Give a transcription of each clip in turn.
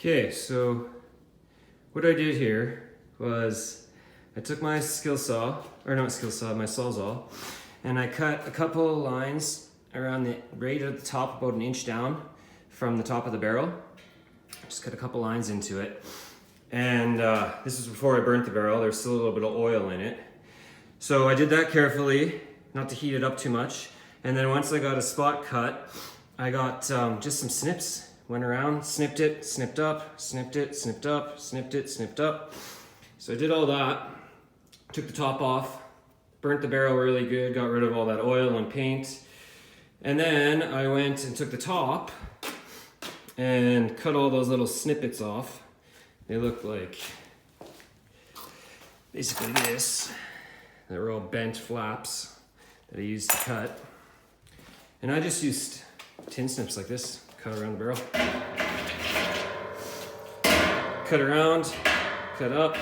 Okay, so what I did here was I took my skill saw, or not skill saw, my Sawzall, and I cut a couple of lines around the right at the top, about an inch down from the top of the barrel. Just cut a couple lines into it. And this was before I burnt the barrel. There's still a little bit of oil in it. So I did that carefully, not to heat it up too much. And then once I got a spot cut, I got just some snips. Went around, snipped it, snipped up, snipped it, snipped up, snipped it, snipped up. So I did all that, took the top off, burnt the barrel really good, got rid of all that oil and paint. And then I went and took the top and cut all those little snippets off. They look like basically this. They were all bent flaps that I used to cut. And I just used tin snips like this, cut around the barrel. Cut around, cut up,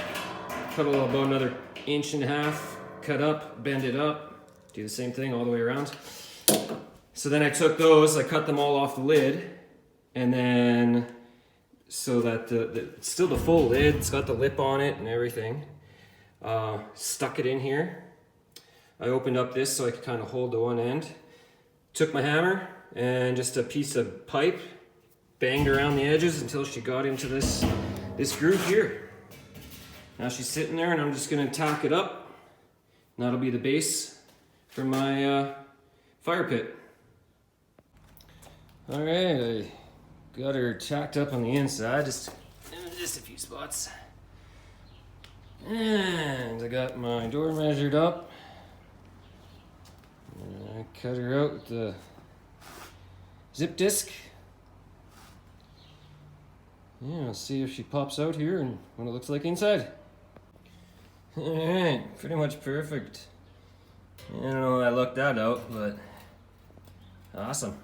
cut a little, about another 1.5 inches, cut up, bend it up, do the same thing all the way around. So then I took those, I cut them all off the lid, and then so that it's still the full lid, it's got the lip on it and everything. Stuck it in here. I opened up this so I could kind of hold the one end. Took my hammer and just a piece of pipe, banged around the edges until she got into this groove here. Now she's sitting there and I'm just gonna tack it up. And that'll be the base for my fire pit. All right, I got her tacked up on the inside, just a few spots. And I got my door measured up. And I cut her out with the zip disc. Yeah, let's see if she pops out here and what it looks like inside. Alright, pretty much perfect. I don't know how I lucked that out, but awesome.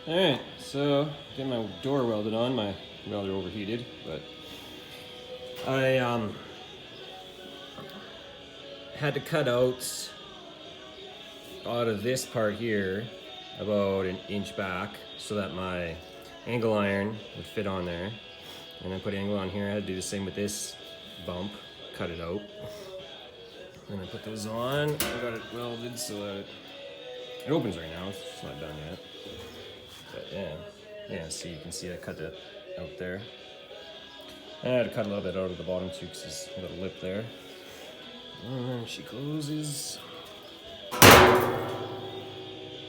Alright, so get my door welded on. My welder overheated, but I had to cut out of this part here about 1 inch back so that my angle iron would fit on there. And then put angle on here. I had to do the same with this bump, cut it out. Then I put those on. I got it welded so that it opens right now. It's not done yet. But yeah, so you can see I cut it out there. And I had to cut a little bit out of the bottom too because there's a little lip there. And then she closes.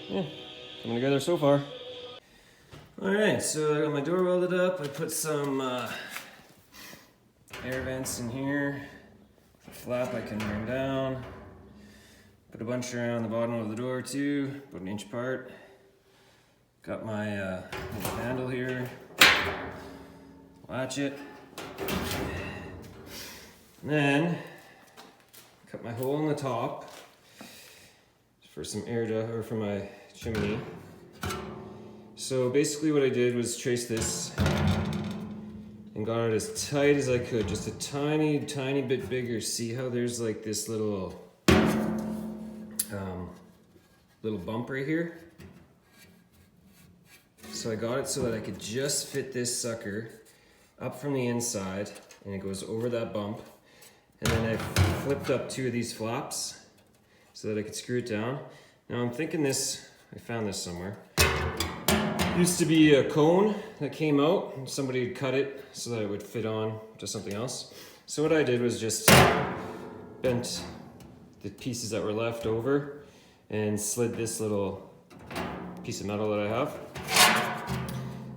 Yeah, coming together so far. Alright, so I got my door welded up. I put some air vents in here. A flap I can bring down. Put a bunch around the bottom of the door too, about 1 inch apart. Got my little handle here. Latch it. And then cut my hole in the top for some air duct, or for my chimney. So basically what I did was trace this and got it as tight as I could, just a tiny bit bigger. See how there's like this little bump right here? So I got it so that I could just fit this sucker up from the inside, and it goes over that bump. And then I flipped up 2 of these flaps so that I could screw it down. Now I'm thinking this, I found this somewhere. Used to be a cone that came out, and somebody had cut it so that it would fit on to something else. So what I did was just bent the pieces that were left over and slid this little piece of metal that I have.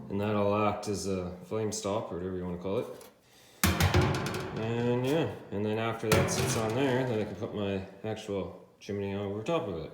And that'll act as a flame stop, or whatever you want to call it. And yeah, and then after that sits on there, then I can put my actual chimney over top of it.